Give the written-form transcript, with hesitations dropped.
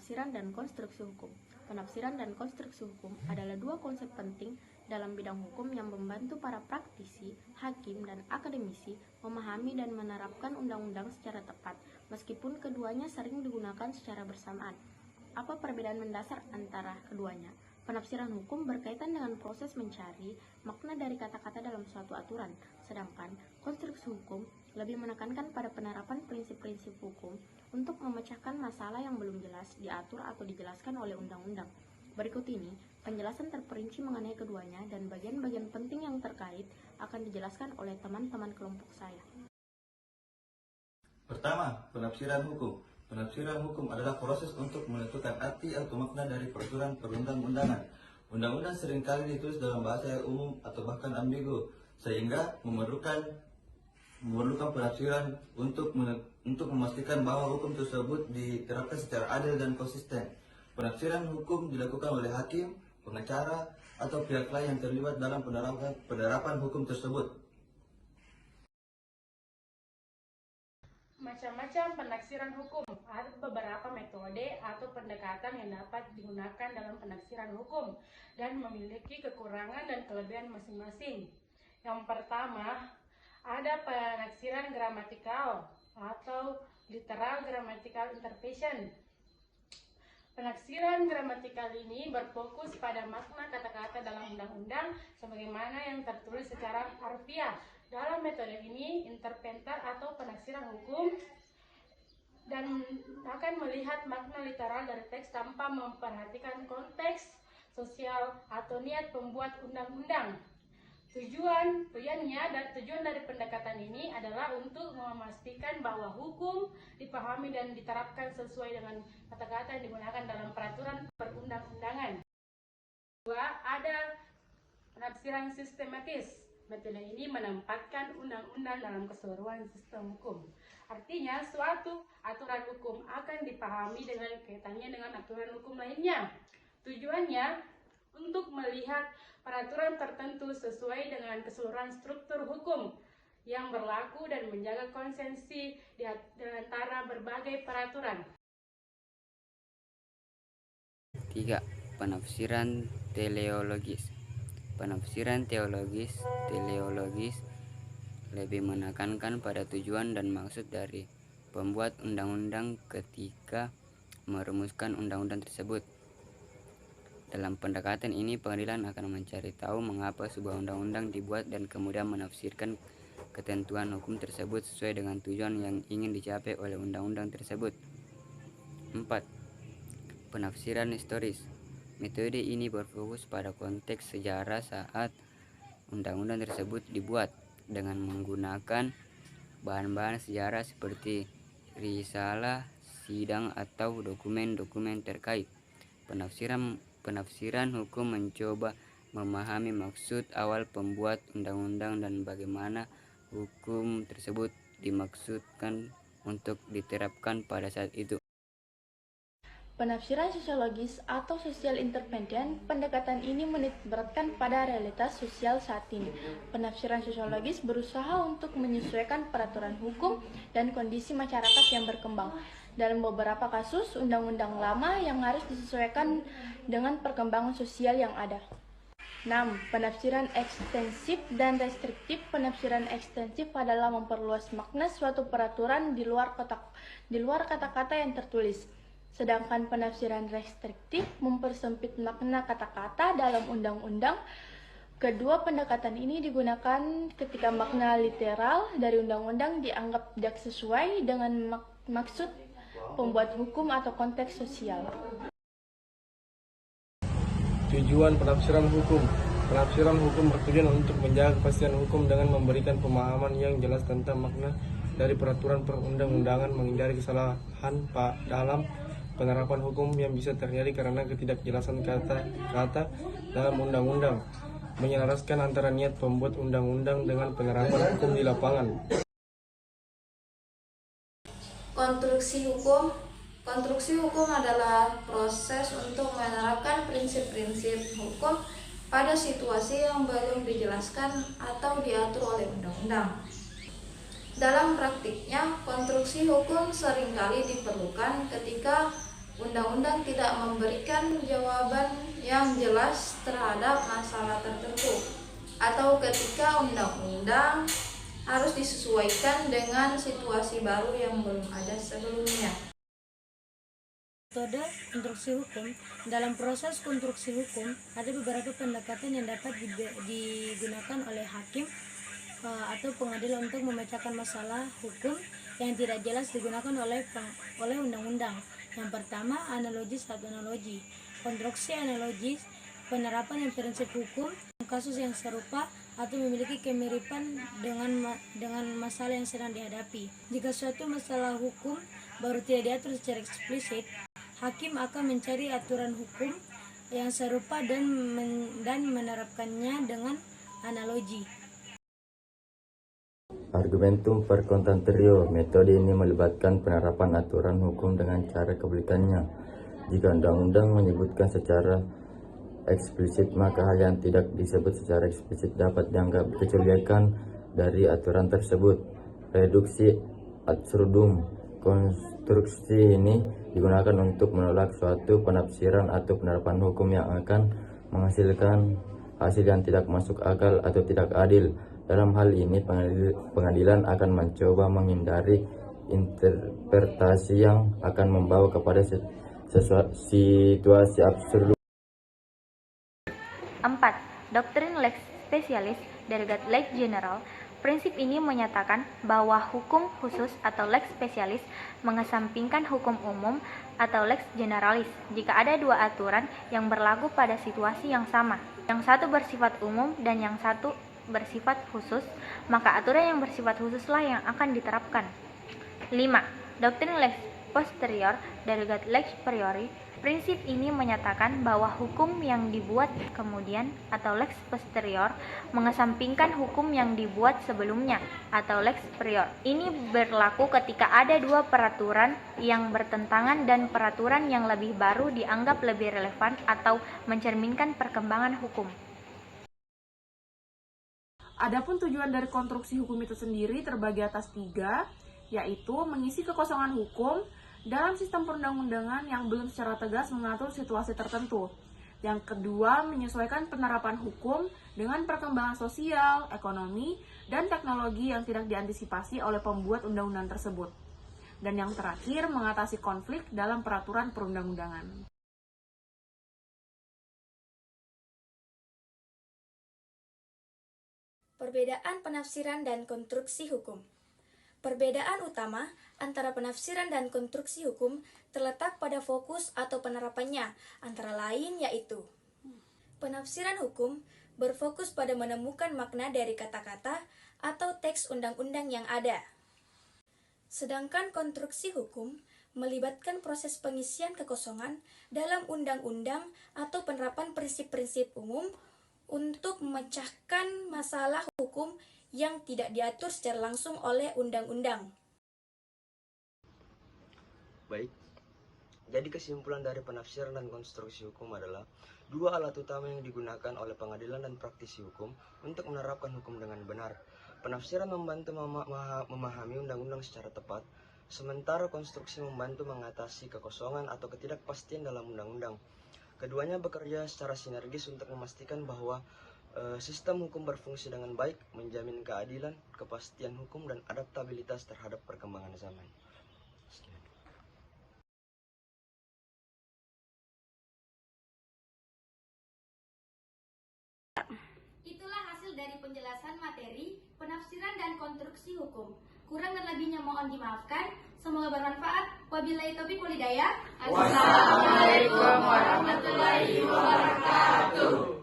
penafsiran dan konstruksi hukum. Penafsiran dan konstruksi hukum adalah dua konsep penting dalam bidang hukum yang membantu para praktisi, hakim, dan akademisi memahami dan menerapkan undang-undang secara tepat, meskipun keduanya sering digunakan secara bersamaan. Apa perbedaan mendasar antara keduanya? Penafsiran hukum berkaitan dengan proses mencari makna dari kata-kata dalam suatu aturan, sedangkan konstruksi hukum lebih menekankan pada penerapan prinsip-prinsip hukum untuk memecahkan masalah yang belum jelas diatur atau dijelaskan oleh undang-undang. Berikut ini penjelasan terperinci mengenai keduanya dan bagian-bagian penting yang terkait akan dijelaskan oleh teman-teman kelompok saya. Pertama, penafsiran hukum. Penafsiran hukum adalah proses untuk menentukan arti atau makna dari peraturan perundang-undangan. Undang-undang seringkali ditulis dalam bahasa yang umum atau bahkan ambigu, sehingga memerlukan penafsiran untuk memastikan bahwa hukum tersebut diterapkan secara adil dan konsisten. Penafsiran hukum dilakukan oleh hakim, pengacara, atau pihak lain yang terlibat dalam penerapan hukum tersebut. Macam-macam penafsiran hukum. Ada beberapa metode atau pendekatan yang dapat digunakan dalam penafsiran hukum dan memiliki kekurangan dan kelebihan masing-masing. Yang pertama, ada penafsiran gramatikal atau literal grammatical interpretation. Penafsiran gramatikal ini berfokus pada makna kata-kata dalam undang-undang sebagaimana yang tertulis secara harfiah. Dalam metode ini, interpreter atau penafsiran hukum dan akan melihat makna literal dari teks tanpa memperhatikan konteks sosial atau niat pembuat undang-undang. Tujuan dari pendekatan ini adalah untuk memastikan bahwa hukum dipahami dan diterapkan sesuai dengan kata-kata yang digunakan dalam peraturan perundang-undangan. Kedua, ada penafsiran sistematis. Metode ini menempatkan undang-undang dalam keseluruhan sistem hukum. Artinya, suatu aturan hukum akan dipahami dengan kaitannya dengan aturan hukum lainnya. Tujuannya untuk melihat peraturan tertentu sesuai dengan keseluruhan struktur hukum yang berlaku dan menjaga konsistensi di antara berbagai peraturan. 3. Penafsiran teleologis. Penafsiran teleologis lebih menekankan pada tujuan dan maksud dari pembuat undang-undang ketika merumuskan undang-undang tersebut. Dalam pendekatan ini, pengadilan akan mencari tahu mengapa sebuah undang-undang dibuat dan kemudian menafsirkan ketentuan hukum tersebut sesuai dengan tujuan yang ingin dicapai oleh undang-undang tersebut. 4. Penafsiran historis. Metode ini berfokus pada konteks sejarah saat undang-undang tersebut dibuat dengan menggunakan bahan-bahan sejarah seperti risalah, sidang, atau dokumen-dokumen terkait. Penafsiran hukum mencoba memahami maksud awal pembuat undang-undang dan bagaimana hukum tersebut dimaksudkan untuk diterapkan pada saat itu. Penafsiran sosiologis atau social intervention, pendekatan ini menitikberatkan pada realitas sosial saat ini. Penafsiran sosiologis berusaha untuk menyesuaikan peraturan hukum dan kondisi masyarakat yang berkembang. Dalam beberapa kasus, undang-undang lama yang harus disesuaikan dengan perkembangan sosial yang ada. 6. Penafsiran ekstensif dan restriktif. Penafsiran ekstensif adalah memperluas makna suatu peraturan di luar kata-kata yang tertulis. Sedangkan penafsiran restriktif mempersempit makna kata-kata dalam undang-undang. Kedua pendekatan ini digunakan ketika makna literal dari undang-undang dianggap tidak sesuai dengan maksud pembuat hukum atau konteks sosial. Tujuan penafsiran hukum. Penafsiran hukum bertujuan untuk menjaga kepastian hukum dengan memberikan pemahaman yang jelas tentang makna dari peraturan perundang-undangan, menghindari kesalahan dalam penerapan hukum yang bisa terjadi karena ketidakjelasan kata-kata dalam undang-undang, menyelaraskan antara niat pembuat undang-undang dengan penerapan hukum di lapangan. Konstruksi hukum adalah proses untuk menerapkan prinsip-prinsip hukum pada situasi yang belum dijelaskan atau diatur oleh undang-undang. Dalam praktiknya, konstruksi hukum seringkali diperlukan ketika undang-undang tidak memberikan jawaban yang jelas terhadap masalah tertentu, atau ketika undang-undang harus disesuaikan dengan situasi baru yang belum ada sebelumnya. Metode konstruksi hukum. Dalam proses konstruksi hukum, ada beberapa pendekatan yang dapat digunakan oleh hakim atau pengadilan untuk memecahkan masalah hukum yang tidak jelas digunakan oleh undang-undang. Yang pertama, analogis atau analogi. Konstruksi analogis, penerapan prinsip hukum kasus yang serupa atau memiliki kemiripan dengan masalah yang sedang dihadapi. Jika suatu masalah hukum baru tidak diatur secara eksplisit, hakim akan mencari aturan hukum yang serupa dan menerapkannya dengan analogi. Argumentum per contanterio. Metode ini melibatkan penerapan aturan hukum dengan cara kebalikannya. Jika undang-undang menyebutkan secara eksplisit, maka hal yang tidak disebut secara eksplisit dapat dianggap dikecualikan dari aturan tersebut. Reduksi absurdum. Konstruksi ini digunakan untuk menolak suatu penafsiran atau penerapan hukum yang akan menghasilkan hasil yang tidak masuk akal atau tidak adil. Dalam hal ini, pengadilan akan mencoba menghindari interpretasi yang akan membawa kepada situasi absurd. 4. Doktrin lex specialis delegat lex general. Prinsip ini menyatakan bahwa hukum khusus atau lex specialis mengesampingkan hukum umum atau lex generalis jika ada dua aturan yang berlaku pada situasi yang sama. Yang satu bersifat umum dan yang satu bersifat khusus, maka aturan yang bersifat khususlah yang akan diterapkan. 5. Doktrin lex posterior delegat lex priori. Prinsip ini menyatakan bahwa hukum yang dibuat kemudian atau lex posterior mengesampingkan hukum yang dibuat sebelumnya atau lex prior. Ini berlaku ketika ada dua peraturan yang bertentangan dan peraturan yang lebih baru dianggap lebih relevan atau mencerminkan perkembangan hukum. Adapun tujuan dari konstruksi hukum itu sendiri terbagi atas 3, yaitu mengisi kekosongan hukum dalam sistem perundang-undangan yang belum secara tegas mengatur situasi tertentu. Yang kedua, menyesuaikan penerapan hukum dengan perkembangan sosial, ekonomi, dan teknologi yang tidak diantisipasi oleh pembuat undang-undang tersebut. Dan yang terakhir, mengatasi konflik dalam peraturan perundang-undangan. Perbedaan penafsiran dan konstruksi hukum. Perbedaan utama antara penafsiran dan konstruksi hukum terletak pada fokus atau penerapannya, antara lain yaitu penafsiran hukum berfokus pada menemukan makna dari kata-kata atau teks undang-undang yang ada. Sedangkan konstruksi hukum melibatkan proses pengisian kekosongan dalam undang-undang atau penerapan prinsip-prinsip umum untuk memecahkan masalah hukum yang tidak diatur secara langsung oleh undang-undang. Baik, jadi kesimpulan dari penafsiran dan konstruksi hukum adalah dua alat utama yang digunakan oleh pengadilan dan praktisi hukum untuk menerapkan hukum dengan benar. Penafsiran membantu memahami undang-undang secara tepat, sementara konstruksi membantu mengatasi kekosongan atau ketidakpastian dalam undang-undang. Keduanya bekerja secara sinergis untuk memastikan bahwa sistem hukum berfungsi dengan baik, menjamin keadilan, kepastian hukum, dan adaptabilitas terhadap perkembangan zaman. Sekian. Itulah hasil dari penjelasan materi, penafsiran, dan konstruksi hukum. Kurang dan lebihnya mohon dimaafkan. Semoga bermanfaat. Wabillahi taufiq wal hidayah. Wassalamualaikum warahmatullahi wabarakatuh.